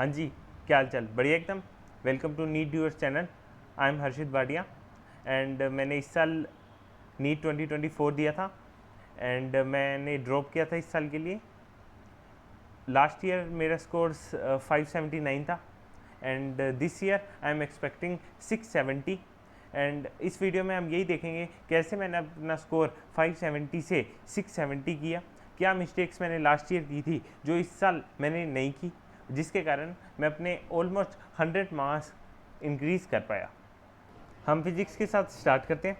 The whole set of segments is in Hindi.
हाँ जी, क्या हाल चाल? बढ़िया एकदम। Welcome to NEET your channel. I am Harshit Bhatia and मैंने इस साल नीट 2024 दिया था एंड मैंने ड्रॉप किया था इस साल के लिए। लास्ट ईयर मेरा स्कोर 579 था and this year I am expecting 670 and इस वीडियो में हम यही देखेंगे कैसे मैंने अपना स्कोर 570 से 670 किया, क्या मिस्टेक्स मैंने लास्ट ईयर की थी जो इस साल मैंने नहीं की, जिसके कारण मैं अपने ऑलमोस्ट 100 मार्क्स इंक्रीज़ कर पाया। हम फिज़िक्स के साथ स्टार्ट करते हैं।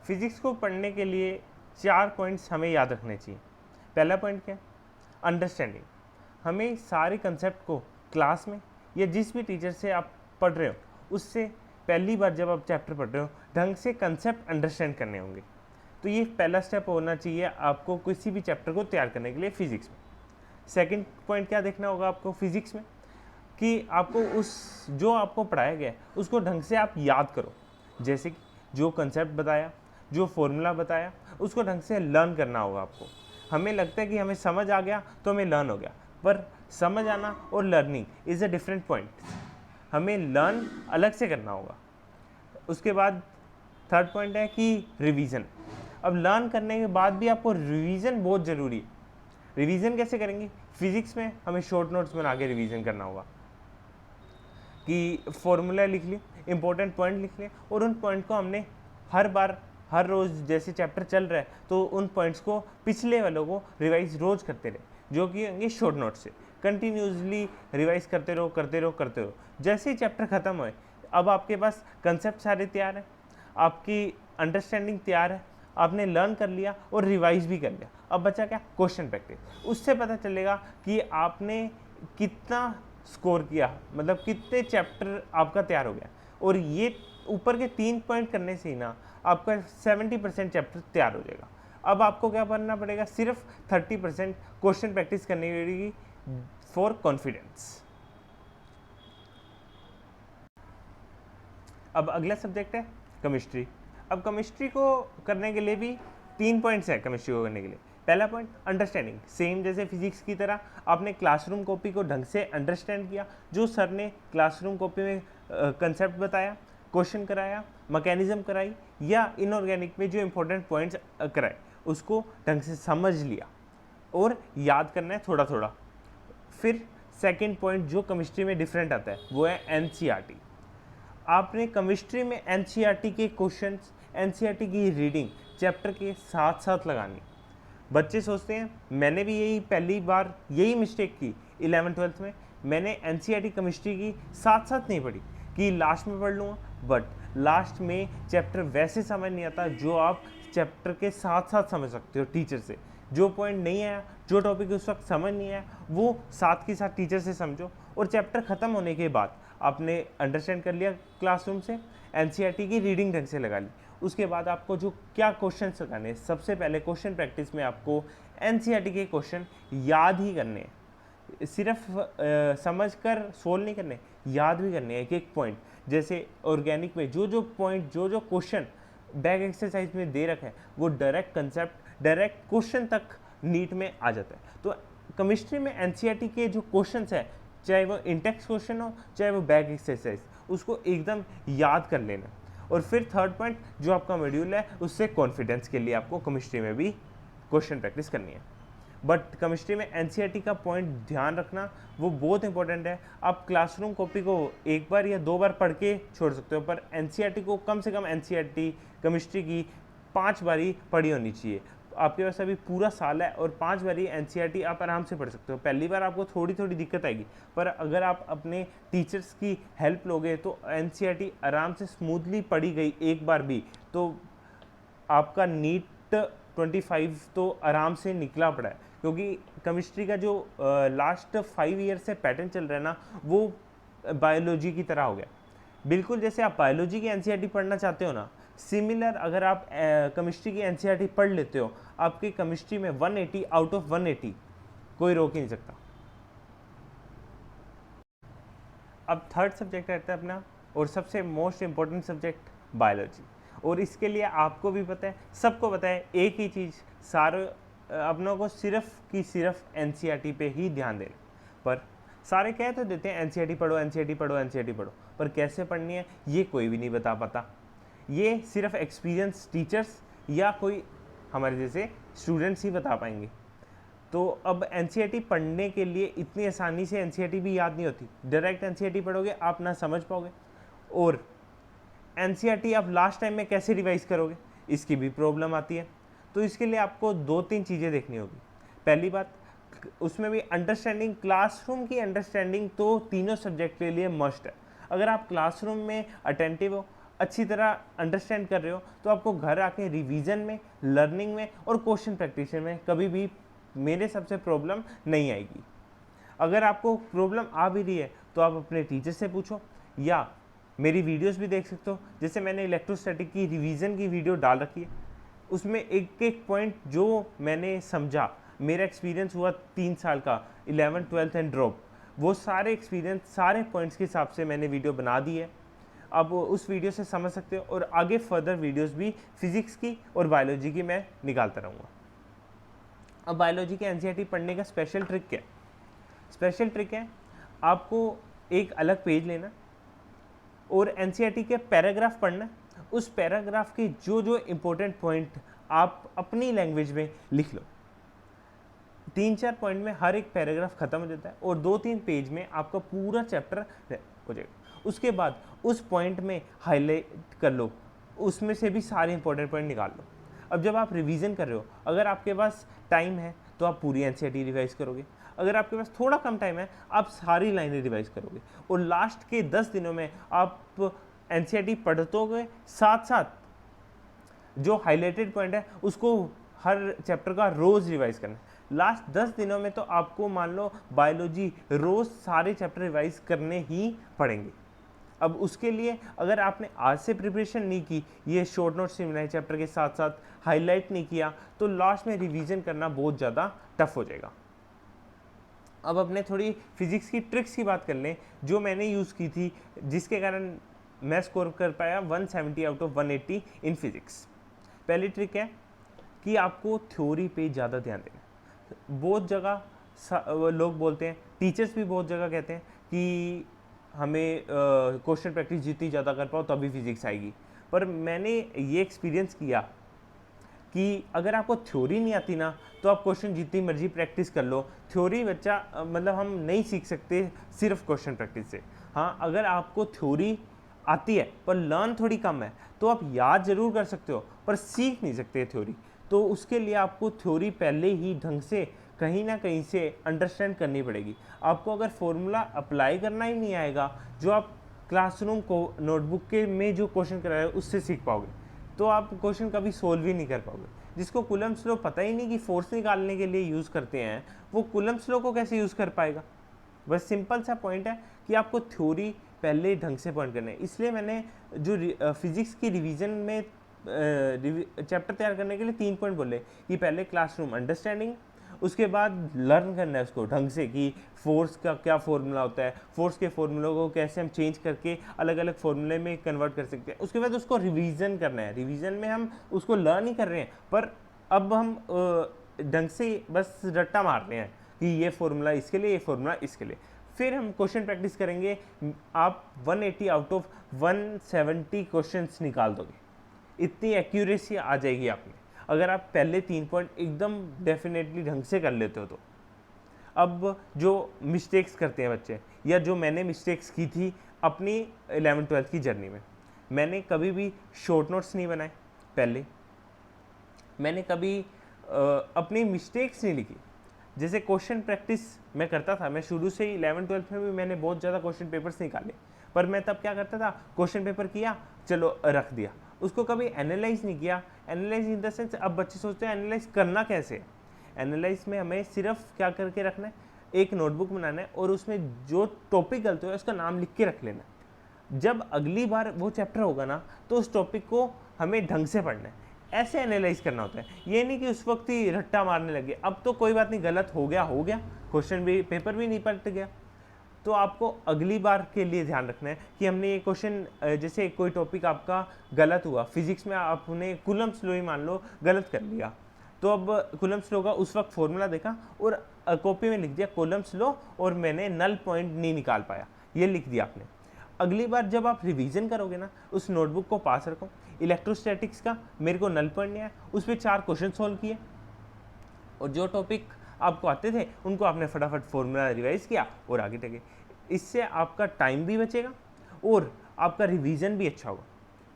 फिज़िक्स को पढ़ने के लिए 4 पॉइंट्स हमें याद रखने चाहिए। पहला पॉइंट क्या है? अंडरस्टैंडिंग। हमें सारे कंसेप्ट को क्लास में या जिस भी टीचर से आप पढ़ रहे हो उससे पहली बार जब आप चैप्टर पढ़ रहे हो ढंग से कंसेप्ट अंडरस्टैंड करने होंगे। तो ये पहला स्टेप होना चाहिए आपको किसी भी चैप्टर को तैयार करने के लिए फिज़िक्स में। सेकंड पॉइंट क्या देखना होगा आपको फिज़िक्स में कि आपको उस जो आपको पढ़ाया गया है उसको ढंग से आप याद करो। जैसे कि जो कंसेप्ट बताया, जो फॉर्मूला बताया, उसको ढंग से लर्न करना होगा आपको। हमें लगता है कि हमें समझ आ गया तो हमें लर्न हो गया, पर समझ आना और learning is a different point. हमें लर्न अलग से करना होगा। उसके बाद थर्ड पॉइंट है कि रिवीजन। अब लर्न करने के बाद भी आपको रिवीजन बहुत ज़रूरी है। रिवीजन कैसे करेंगे? फिजिक्स में हमें शॉर्ट नोट्स बना के रिवीजन करना होगा कि फॉर्मूला लिख लिए, इंपॉर्टेंट पॉइंट लिख लिए और उन पॉइंट को हमने हर बार हर रोज़ जैसे चैप्टर चल रहा है तो उन पॉइंट्स को पिछले वालों को रिवाइज रोज़ करते रहे, जो कि होंगे शॉर्ट नोट से। कंटिन्यूसली रिवाइज करते रहो करते रहो करते रहो। जैसे ही चैप्टर ख़त्म होए अब आपके पास कंसेप्ट सारे तैयार हैं, आपकी अंडरस्टैंडिंग तैयार है, आपने लर्न कर लिया और रिवाइज भी कर लिया। अब बचा क्या? Question practice. उससे पता चलेगा कि आपने कितना स्कोर किया, मतलब कितने चैप्टर आपका तैयार हो गया। और ये ऊपर के 3 पॉइंट करने से ही ना आपका 70% चैप्टर तैयार हो जाएगा। अब आपको क्या करना पड़ेगा? सिर्फ 30% क्वेश्चन प्रैक्टिस करनी पड़ेगी फॉर कॉन्फिडेंस। अब अगला सब्जेक्ट है केमिस्ट्री। अब केमिस्ट्री को करने के लिए भी 3 पॉइंट्स हैं केमिस्ट्री को करने के लिए। पहला पॉइंट अंडरस्टैंडिंग। सेम जैसे फिजिक्स की तरह आपने क्लासरूम कॉपी को ढंग से अंडरस्टैंड किया, जो सर ने क्लासरूम कॉपी में कंसेप्ट बताया, क्वेश्चन कराया, मैकेनिज्म कराई या इनऑर्गेनिक में जो इंपॉर्टेंट पॉइंट्स कराए उसको ढंग से समझ लिया और याद करना है थोड़ा थोड़ा। फिर सेकेंड पॉइंट जो केमिस्ट्री में डिफरेंट आता है वो है एनसीईआरटी। आपने केमिस्ट्री में एनसीईआरटी के क्वेश्चंस, एनसीईआरटी की रीडिंग चैप्टर के साथ साथ लगानी। बच्चे सोचते हैं, मैंने भी यही पहली बार यही मिस्टेक की 11th-12th में। मैंने एनसीईआरटी केमिस्ट्री की साथ साथ नहीं पढ़ी कि लास्ट में पढ़ लूँगा, बट लास्ट में चैप्टर वैसे समझ नहीं आता जो आप चैप्टर के साथ साथ समझ सकते हो टीचर से। जो पॉइंट नहीं आया, जो टॉपिक उस वक्त समझ नहीं आया, वो साथ के साथ टीचर से समझो और चैप्टर ख़त्म होने के बाद आपने अंडरस्टैंड कर लिया क्लासरूम से, एनसीईआरटी की रीडिंग ढंग से लगा ली। उसके बाद आपको जो क्या क्वेश्चन लगाने, सबसे पहले क्वेश्चन प्रैक्टिस में आपको एनसीईआरटी के क्वेश्चन याद ही करने हैं। सिर्फ समझ कर सोल्व नहीं करने, याद भी करने हैं एक एक पॉइंट। जैसे ऑर्गेनिक में जो जो पॉइंट, जो जो क्वेश्चन बैक एक्सरसाइज में दे रखे हैं वो डायरेक्ट कंसेप्ट, डायरेक्ट क्वेश्चन तक नीट में आ जाता है। तो केमिस्ट्री में एनसीईआरटी के जो क्वेश्चंस हैं, चाहे वो इंटेक्स क्वेश्चन हो चाहे वो बैक एक्सरसाइज, उसको एकदम याद कर लेना। और फिर थर्ड पॉइंट जो आपका मॉड्यूल है उससे कॉन्फिडेंस के लिए आपको केमिस्ट्री में भी क्वेश्चन प्रैक्टिस करनी है। बट केमिस्ट्री में एनसीईआरटी का पॉइंट ध्यान रखना, वो बहुत इंपॉर्टेंट है। आप क्लासरूम कॉपी को एक बार या 2 बार पढ़ के छोड़ सकते हो, पर एनसीईआरटी को कम से कम एनसीईआरटी केमिस्ट्री की 5 बारी पढ़ी होनी चाहिए। आपके पास अभी पूरा साल है और 5 बारी एनसीईआरटी आप आराम से पढ़ सकते हो। पहली बार आपको थोड़ी थोड़ी दिक्कत आएगी, पर अगर आप अपने टीचर्स की हेल्प लोगे तो एनसीईआरटी आराम से स्मूथली पढ़ी गई एक बार भी, तो आपका नीट 25 तो आराम से निकला पड़ा है। क्योंकि केमिस्ट्री का जो लास्ट 5 ईयर से पैटर्न चल रहा है ना, वो बायोलॉजी की तरह हो गया। बिल्कुल जैसे आप बायोलॉजी की एनसीईआरटी पढ़ना चाहते हो ना, सिमिलर अगर आप केमिस्ट्री की एनसीईआरटी पढ़ लेते हो, आपकी केमिस्ट्री में 180 आउट ऑफ 180 कोई रोक ही नहीं सकता। अब थर्ड सब्जेक्ट रहता है अपना और सबसे मोस्ट इम्पोर्टेंट सब्जेक्ट बायोलॉजी। और इसके लिए आपको भी पता है, सबको पता है, एक ही चीज़, सारे अपनों को सिर्फ की सिर्फ एनसीईआरटी पे ही ध्यान देना। पर सारे कह तो देते हैं एनसीईआरटी पढ़ो, एनसीईआरटी पढ़ो, एनसीईआरटी पढ़ो, पर कैसे पढ़नी है ये कोई भी नहीं बता पाता। ये सिर्फ एक्सपीरियंस टीचर्स या कोई हमारे जैसे स्टूडेंट्स ही बता पाएंगे। तो अब एनसीईआरटी पढ़ने के लिए इतनी आसानी से एनसीईआरटी भी याद नहीं होती। डायरेक्ट एनसीईआरटी पढ़ोगे आप ना समझ पाओगे, और एनसीईआरटी आप लास्ट टाइम में कैसे रिवाइज करोगे, इसकी भी प्रॉब्लम आती है। तो इसके लिए आपको 2-3 चीज़ें देखनी होगी। पहली बात, उसमें भी अंडरस्टैंडिंग, क्लासरूम की अंडरस्टैंडिंग तो तीनों सब्जेक्ट के लिए मस्ट है। अगर आप क्लासरूम में अटेंटिव हो, अच्छी तरह अंडरस्टैंड कर रहे हो, तो आपको घर आके रिवीजन में, लर्निंग में और क्वेश्चन प्रैक्टिस में कभी भी मेरे सबसे प्रॉब्लम नहीं आएगी। अगर आपको प्रॉब्लम आ भी रही है तो आप अपने टीचर से पूछो, या मेरी वीडियोस भी देख सकते हो। जैसे मैंने इलेक्ट्रोस्टैटिक की रिवीजन की वीडियो डाल रखी है, उसमें एक एक पॉइंट जो मैंने समझा, मेरा एक्सपीरियंस हुआ 3 साल का 11th 12th एंड ड्रॉप, वो सारे एक्सपीरियंस सारे पॉइंट्स के हिसाब से मैंने वीडियो बना दी है। अब उस वीडियो से समझ सकते हो, और आगे फर्दर वीडियोस भी फिजिक्स की और बायोलॉजी की मैं निकालता रहूँगा। अब बायोलॉजी के एनसीईआरटी पढ़ने का स्पेशल ट्रिक क्या है? स्पेशल ट्रिक है, आपको एक अलग पेज लेना और एनसीईआरटी के पैराग्राफ पढ़ना। उस पैराग्राफ के जो जो इम्पोर्टेंट पॉइंट आप अपनी लैंग्वेज में लिख लो। 3-4 पॉइंट में हर एक पैराग्राफ खत्म हो जाता है, और 2-3 पेज में आपका पूरा चैप्टर हो जाएगा। उसके बाद उस पॉइंट में हाईलाइट कर लो, उसमें से भी सारे इंपॉर्टेंट पॉइंट निकाल लो। अब जब आप रिवीजन कर रहे हो, अगर आपके पास टाइम है तो आप पूरी एनसीईआरटी रिवाइज करोगे। अगर आपके पास थोड़ा कम टाइम है, आप सारी लाइनें रिवाइज करोगे, और लास्ट के 10 दिनों में आप एनसीईआरटी पढ़ोगे, साथ साथ जो हाईलाइटेड पॉइंट है उसको हर चैप्टर का रोज़ रिवाइज करना है। लास्ट 10 दिनों में तो आपको मान लो बायोलॉजी रोज़ सारे चैप्टर रिवाइज करने ही पड़ेंगे। अब उसके लिए अगर आपने आज से प्रिपरेशन नहीं की, ये शॉर्ट नोट्स से बनाए चैप्टर के साथ साथ हाईलाइट नहीं किया, तो लास्ट में रिवीजन करना बहुत ज़्यादा टफ हो जाएगा। अब अपने थोड़ी फिजिक्स की ट्रिक्स की बात कर लें, जो मैंने यूज़ की थी, जिसके कारण मैं स्कोर कर पाया 170 आउट ऑफ 180 इन फिजिक्स। पहली ट्रिक है कि आपको थ्योरी पे ज़्यादा ध्यान देना। बहुत जगह लोग बोलते हैं, टीचर्स भी बहुत जगह कहते हैं कि हमें क्वेश्चन प्रैक्टिस जितनी ज़्यादा कर पाओ तभी फिजिक्स आएगी, पर मैंने ये एक्सपीरियंस किया कि अगर आपको थ्योरी नहीं आती ना, तो आप क्वेश्चन जितनी मर्जी प्रैक्टिस कर लो, थ्योरी बच्चा मतलब हम नहीं सीख सकते सिर्फ क्वेश्चन प्रैक्टिस से। हाँ, अगर आपको थ्योरी आती है पर लर्न थोड़ी कम है, तो आप याद ज़रूर कर सकते हो पर सीख नहीं सकते थ्योरी। तो उसके लिए आपको थ्योरी पहले ही ढंग से कहीं ना कहीं से अंडरस्टैंड करनी पड़ेगी। आपको अगर फॉर्मूला अप्लाई करना ही नहीं आएगा, जो आप क्लासरूम को नोटबुक के में जो क्वेश्चन कराए उससे सीख पाओगे, तो आप क्वेश्चन कभी सोल्व ही नहीं कर पाओगे। जिसको कूलम्ब्स लॉ पता ही नहीं कि फोर्स निकालने के लिए यूज़ करते हैं, वो कूलम्ब्स लॉ को कैसे यूज़ कर पाएगा? बस सिंपल सा पॉइंट है कि आपको थ्योरी पहले ढंग से पॉइंट करना है। इसलिए मैंने जो फिजिक्स की रिवीजन में चैप्टर तैयार करने के लिए 3 पॉइंट बोले कि पहले क्लासरूम अंडरस्टैंडिंग, उसके बाद लर्न करना है उसको ढंग से कि फोर्स का क्या फॉर्मूला होता है, फोर्स के फॉर्मूलों को कैसे हम चेंज करके अलग अलग फॉर्मूले में कन्वर्ट कर सकते हैं। उसके बाद उसको रिवीजन करना है। रिवीजन में हम उसको लर्न ही कर रहे हैं, पर अब हम ढंग से बस रट्टा मार रहे हैं कि ये फॉर्मूला इसके लिए, ये फॉर्मूला इसके लिए। फिर हम क्वेश्चन प्रैक्टिस करेंगे, आप 180 आउट ऑफ 170 क्वेश्चंस निकाल दोगे, इतनी एक्यूरेसी आ जाएगी आप में, अगर आप पहले 3 पॉइंट एकदम डेफिनेटली ढंग से कर लेते हो तो। अब जो मिस्टेक्स करते हैं बच्चे, या जो मैंने मिस्टेक्स की थी अपनी 11th 12th की जर्नी में, मैंने कभी भी शॉर्ट नोट्स नहीं बनाए, पहले मैंने कभी अपनी मिस्टेक्स नहीं लिखी। जैसे क्वेश्चन प्रैक्टिस मैं करता था, मैं शुरू से ही 11th 12th में भी मैंने बहुत ज़्यादा क्वेश्चन पेपर्स निकाले, पर मैं तब क्या करता था, क्वेश्चन पेपर किया, चलो रख दिया, उसको कभी एनालाइज नहीं किया। एनालाइज इन द सेंस, अब बच्चे सोचते हैं एनालाइज करना कैसे है। एनालाइज में हमें सिर्फ क्या करके रखना है, एक नोटबुक बनाना है और उसमें जो टॉपिक गलत है उसका नाम लिख के रख लेना है। जब अगली बार वो चैप्टर होगा ना, तो उस टॉपिक को हमें ढंग से पढ़ना है, ऐसे एनालाइज करना होता है। ये नहीं कि उस वक्त ही रट्टा मारने लगे, अब तो कोई बात नहीं, गलत हो गया, क्वेश्चन भी पेपर भी नहीं पलट गया, तो आपको अगली बार के लिए ध्यान रखना है कि हमने ये क्वेश्चन, जैसे कोई टॉपिक आपका गलत हुआ, फिजिक्स में आपने कूलम्ब्स लॉ ही मान लो गलत कर लिया, तो अब कूलम्ब्स लॉ का उस वक्त फॉर्मूला देखा और कॉपी में लिख दिया कॉलम्स लो और मैंने नल पॉइंट नहीं निकाल पाया, ये लिख दिया आपने। अगली बार जब आप रिवीजन करोगे ना, उस नोटबुक को पास रखो। इलेक्ट्रोस्टैटिक्स का मेरे को नल पॉइंट नहीं आया, उस पर 4 क्वेश्चन सॉल्व किए और जो टॉपिक आपको आते थे उनको आपने फटाफट फॉर्मूला रिवाइज किया और आगे टके। इससे आपका टाइम भी बचेगा और आपका रिवीजन भी अच्छा होगा।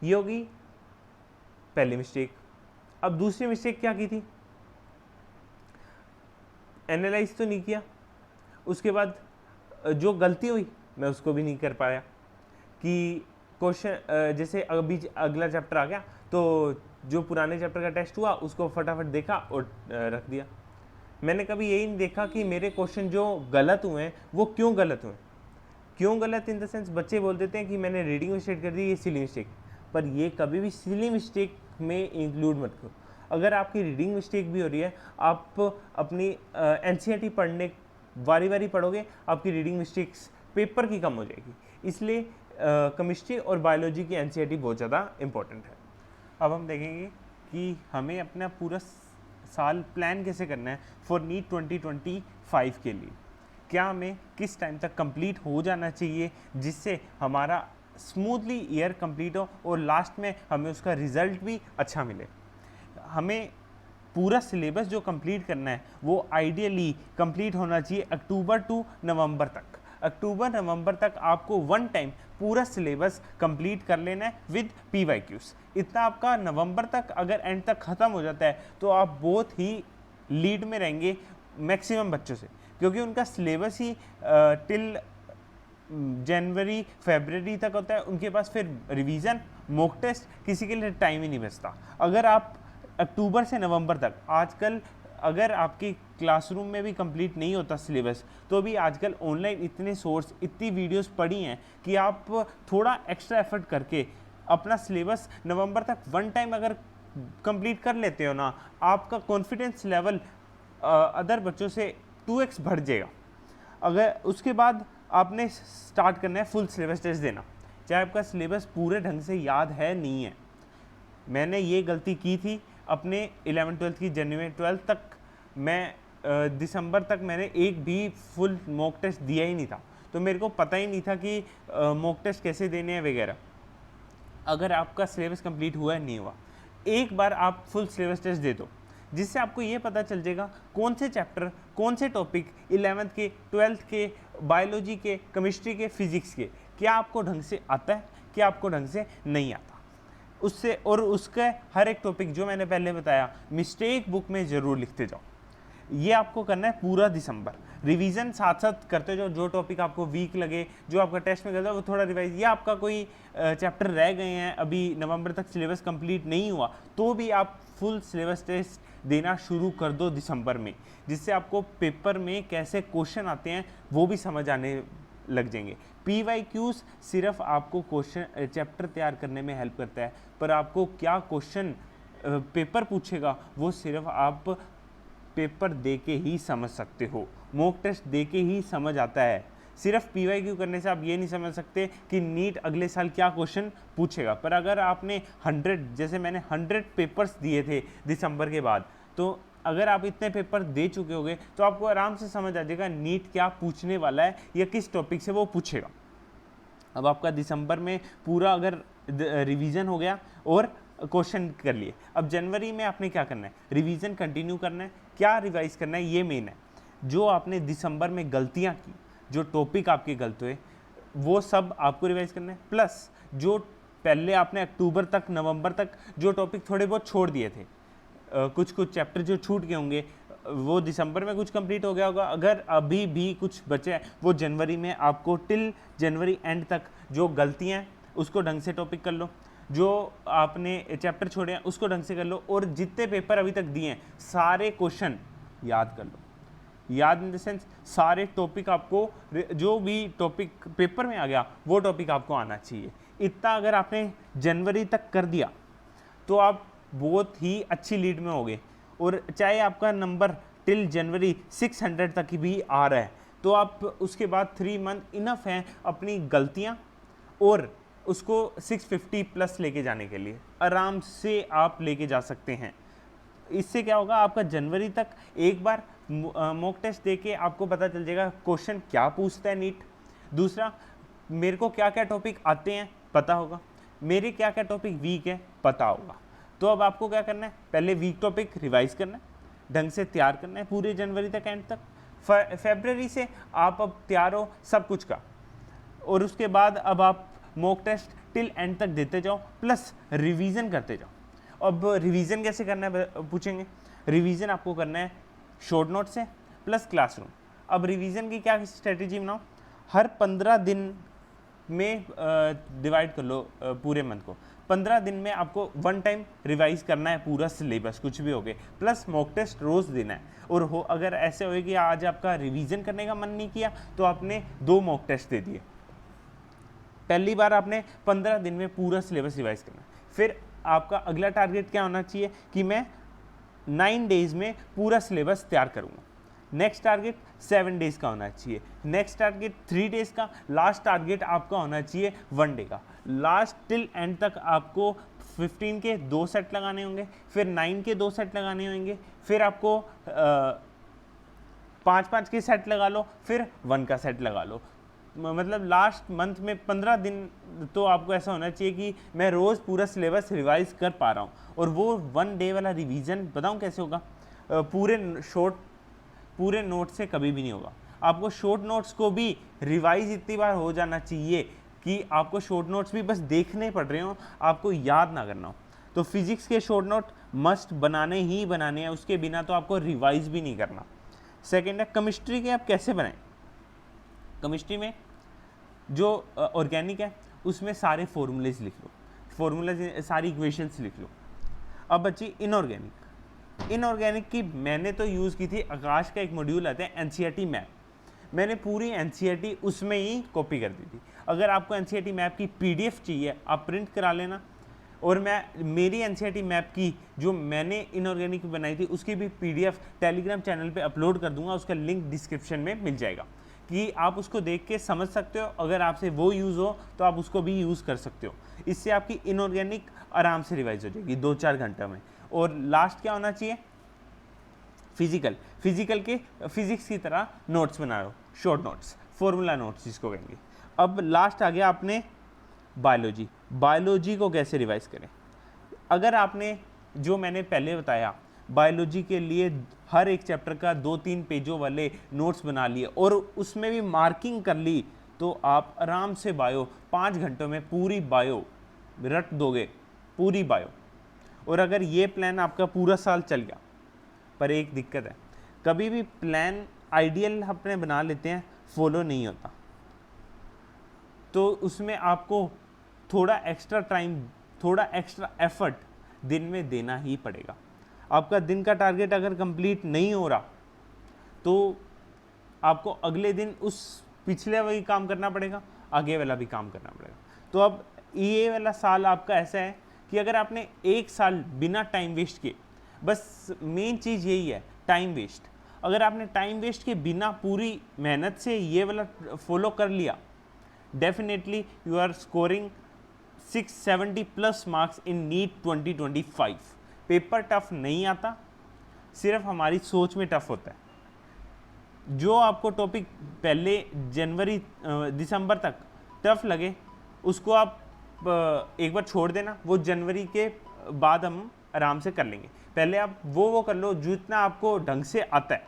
ये होगी पहली मिस्टेक। अब दूसरी मिस्टेक क्या की थी, एनालाइज तो नहीं किया, उसके बाद जो गलती हुई मैं उसको भी नहीं कर पाया कि क्वेश्चन जैसे अभी अगला चैप्टर आ गया तो जो पुराने चैप्टर का टेस्ट हुआ उसको फटाफट देखा और रख दिया। मैंने कभी यही नहीं देखा कि मेरे क्वेश्चन जो गलत हुए हैं वो क्यों गलत हुए। क्यों गलत इन द सेंस, बच्चे बोल देते हैं कि मैंने रीडिंग मिस्टेक कर दी, ये सिली मिस्टेक, पर ये कभी भी सिली मिस्टेक में इंक्लूड मत करो। अगर आपकी रीडिंग मिस्टेक भी हो रही है, आप अपनी एनसीईआरटी पढ़ने बारी बारी पढ़ोगे, आपकी रीडिंग मिस्टेक्स पेपर की कम हो जाएगी। इसलिए केमिस्ट्री और बायोलॉजी की एनसीईआरटी बहुत ज़्यादा इंपॉर्टेंट है। अब हम देखेंगे कि हमें अपना पूरा साल प्लान कैसे करना है फॉर नीट 2025 के लिए। क्या हमें किस टाइम तक कंप्लीट हो जाना चाहिए जिससे हमारा स्मूथली ईयर कंप्लीट हो और लास्ट में हमें उसका रिजल्ट भी अच्छा मिले। हमें पूरा सिलेबस जो कंप्लीट करना है वो आइडियली कंप्लीट होना चाहिए अक्टूबर टू नवंबर तक। अक्टूबर नवंबर तक आपको वन टाइम पूरा सिलेबस कंप्लीट कर लेना है विद PYQs। इतना आपका नवंबर तक अगर एंड तक ख़त्म हो जाता है तो आप बहुत ही लीड में रहेंगे मैक्सिमम बच्चों से, क्योंकि उनका सिलेबस ही टिल जनवरी फरवरी तक होता है। उनके पास फिर रिवीजन मॉक टेस्ट किसी के लिए टाइम ही नहीं बचता। अगर आप अक्टूबर से नवंबर तक, आजकल अगर आपके क्लासरूम में भी कंप्लीट नहीं होता सिलेबस तो भी आजकल ऑनलाइन इतने सोर्स, इतनी वीडियोस पड़ी हैं कि आप थोड़ा एक्स्ट्रा एफर्ट करके अपना सिलेबस नवंबर तक वन टाइम अगर कंप्लीट कर लेते हो ना, आपका कॉन्फिडेंस लेवल अदर बच्चों से 2x बढ़ जाएगा। अगर उसके बाद आपने स्टार्ट करना है फुल सिलेबस टेस्ट देना, चाहे आपका सिलेबस पूरे ढंग से याद है नहीं है। मैंने ये गलती की थी अपने 11th-12th की जनवरी 12th तक, मैं दिसंबर तक मैंने एक भी फुल मॉक टेस्ट दिया ही नहीं था, तो मेरे को पता ही नहीं था कि मॉक टेस्ट कैसे देने हैं वगैरह। अगर आपका सिलेबस कंप्लीट हुआ है नहीं हुआ, एक बार आप फुल सिलेबस टेस्ट दे दो, जिससे आपको ये पता चल जाएगा कौन से चैप्टर, कौन से टॉपिक 11th के, 12th के, बायोलॉजी के, केमिस्ट्री के, फिजिक्स के क्या आपको ढंग से आता है, क्या आपको ढंग से नहीं आता। उससे और उसके हर एक टॉपिक जो मैंने पहले बताया मिस्टेक बुक में ज़रूर लिखते जाओ। ये आपको करना है पूरा दिसंबर। रिवीजन साथ साथ करते जाओ, जो टॉपिक आपको वीक लगे, जो आपका टेस्ट में गलत वो थोड़ा रिवाइज, या आपका कोई चैप्टर रह गए हैं अभी नवंबर तक सिलेबस कंप्लीट नहीं हुआ तो भी आप फुल सिलेबस टेस्ट देना शुरू कर दो दिसंबर में, जिससे आपको पेपर में कैसे क्वेश्चन आते हैं वो भी समझ आने लग जाएंगे। PYQs सिर्फ आपको क्वेश्चन चैप्टर तैयार करने में हेल्प करता है, पर आपको क्या क्वेश्चन पेपर पूछेगा वो सिर्फ आप पेपर दे के ही समझ सकते हो, मॉक टेस्ट दे के ही समझ आता है। सिर्फ PYQ करने से आप ये नहीं समझ सकते कि नीट अगले साल क्या क्वेश्चन पूछेगा। पर अगर आपने 100, जैसे मैंने 100 पेपर्स दिए थे दिसंबर के बाद, तो अगर आप इतने पेपर दे चुके होगे तो आपको आराम से समझ आ जाएगा नीट क्या पूछने वाला है या किस टॉपिक से वो पूछेगा। अब आपका दिसंबर में पूरा अगर रिवीजन हो गया और क्वेश्चन कर लिए, अब जनवरी में आपने क्या करना है, रिवीजन कंटिन्यू करना है। क्या रिवाइज करना है ये मेन है। जो आपने दिसंबर में गलतियाँ की, जो टॉपिक आपके गलत हुए वो सब आपको रिवाइज करना है, प्लस जो पहले आपने अक्टूबर तक नवंबर तक जो टॉपिक थोड़े बहुत छोड़ दिए थे, कुछ चैप्टर जो छूट गए होंगे वो दिसंबर में कुछ कंप्लीट हो गया होगा। अगर अभी भी कुछ बचे हैं वो जनवरी में आपको टिल जनवरी एंड तक जो गलतियां हैं उसको ढंग से टॉपिक कर लो, जो आपने चैप्टर छोड़े हैं उसको ढंग से कर लो, और जितने पेपर अभी तक दिए हैं सारे क्वेश्चन याद कर लो। याद इन द सेंस सारे टॉपिक आपको, जो भी टॉपिक पेपर में आ गया वो टॉपिक आपको आना चाहिए। इतना अगर आपने जनवरी तक कर दिया तो आप बहुत ही अच्छी लीड में होगे। और चाहे आपका नंबर टिल जनवरी 600 तक भी आ रहा है तो आप उसके बाद 3 मंथ इनफ हैं अपनी गलतियां और उसको 650 प्लस लेके जाने के लिए आराम से आप लेके जा सकते हैं। इससे क्या होगा, आपका जनवरी तक एक बार मॉक टेस्ट दे के आपको पता चल जाएगा क्वेश्चन क्या पूछता है नीट। दूसरा, मेरे को क्या क्या टॉपिक आते हैं पता होगा, मेरे क्या क्या टॉपिक वीक है पता होगा। तो अब आपको क्या करना है, पहले वीक टॉपिक रिवाइज करना है, ढंग से तैयार करना है पूरे जनवरी तक, एंड तक। फरवरी से आप अब तैयार हो सब कुछ का, और उसके बाद अब आप मॉक टेस्ट टिल एंड तक देते जाओ, प्लस रिवीजन करते जाओ। अब रिवीजन कैसे करना है पूछेंगे, रिवीजन आपको करना है शॉर्ट नोट से प्लस क्लासरूम। अब रिवीजन की क्या स्ट्रेटेजी बनाओ, हर 15 दिन में डिवाइड कर लो पूरे मंथ को, 15 दिन में आपको 1 टाइम रिवाइज करना है पूरा सिलेबस, कुछ भी हो गए, प्लस मॉक टेस्ट रोज़ देना है। और हो अगर ऐसे हो कि आज आपका रिवीजन करने का मन नहीं किया तो आपने 2 मॉक टेस्ट दे दिए। पहली बार आपने 15 दिन में पूरा सिलेबस रिवाइज करना है। फिर आपका अगला टारगेट क्या होना चाहिए कि मैं 9 डेज में पूरा सिलेबस तैयार करूँगा। नेक्स्ट टारगेट 7 डेज़ का होना चाहिए, नेक्स्ट टारगेट 3 डेज़ का, लास्ट टारगेट आपका होना चाहिए 1 डे का। लास्ट टिल एंड तक आपको 15 के 2 सेट लगाने होंगे, फिर 9 के 2 सेट लगाने होंगे, फिर आपको 5-5 के सेट लगा लो, फिर 1 का सेट लगा लो। मतलब लास्ट मंथ में 15 दिन तो आपको ऐसा होना चाहिए कि मैं रोज़ पूरा सिलेबस रिवाइज कर पा रहा हूँ। और वो 1 डे वाला रिवीजन बताऊँ कैसे होगा, पूरे नोट से कभी भी नहीं होगा। आपको शॉर्ट नोट्स को भी रिवाइज इतनी बार हो जाना चाहिए कि आपको शॉर्ट नोट्स भी बस देखने पड़ रहे हो, आपको याद ना करना हो। तो फिजिक्स के शॉर्ट नोट मस्ट बनाने ही बनाने हैं, उसके बिना तो आपको रिवाइज भी नहीं करना। सेकेंड है केमिस्ट्री के आप कैसे बनाएं। केमिस्ट्री में जो ऑर्गेनिक है उसमें सारे फॉर्मूलेज लिख लो, सारी इक्वेशंस लिख लो। अब बची इनऑर्गेनिक की मैंने तो यूज़ की थी, आकाश का एक मॉड्यूल आता है एनसीईआरटी मैप, मैंने पूरी एनसीईआरटी उसमें ही कॉपी कर दी थी। अगर आपको एनसीईआरटी मैप की पीडीएफ चाहिए आप प्रिंट करा लेना, और मैं मेरी एनसीईआरटी मैप की जो मैंने इनऑर्गेनिक बनाई थी उसकी भी पीडीएफ टेलीग्राम चैनल पे अपलोड कर दूंगा, उसका लिंक डिस्क्रिप्शन में मिल जाएगा कि आप उसको देख के समझ सकते हो। अगर आपसे वो यूज़ हो तो आप उसको भी यूज़ कर सकते हो, इससे आपकी इनऑर्गेनिक आराम से रिवाइज हो जाएगी 2-4 घंटे में। और लास्ट क्या होना चाहिए, फिजिकल के फिजिक्स की तरह नोट्स बना लो, शॉर्ट नोट्स, फॉर्मूला नोट्स जिसको कहेंगे। अब लास्ट आ गया आपने बायोलॉजी को कैसे रिवाइज करें। अगर आपने जो मैंने पहले बताया बायोलॉजी के लिए हर एक चैप्टर का 2-3 पेजों वाले नोट्स बना लिए और उसमें भी मार्किंग कर ली, तो आप आराम से 5 घंटों में पूरी बायो रट दोगे, पूरी बायो। और अगर ये प्लान आपका पूरा साल चल गया, पर एक दिक्कत है, कभी भी प्लान आइडियल अपने बना लेते हैं, फॉलो नहीं होता, तो उसमें आपको थोड़ा एक्स्ट्रा टाइम, थोड़ा एक्स्ट्रा एफर्ट दिन में देना ही पड़ेगा। आपका दिन का टारगेट अगर कंप्लीट नहीं हो रहा तो आपको अगले दिन उस पिछले वही काम करना पड़ेगा, आगे वाला भी काम करना पड़ेगा। तो अब ये वाला साल आपका ऐसा है कि अगर आपने 1 साल बिना टाइम वेस्ट किए, बस मेन चीज़ यही है टाइम वेस्ट, अगर आपने टाइम वेस्ट के बिना पूरी मेहनत से ये वाला फॉलो कर लिया, definitely you are scoring 670+ marks in NEET 2025। Paper tough नहीं आता, सिर्फ हमारी सोच में टफ होता है। जो आपको टॉपिक पहले दिसंबर तक टफ लगे उसको आप एक बार छोड़ देना, वो जनवरी के बाद हम आराम से कर लेंगे। पहले आप वो कर लो जितना आपको ढंग से आता है,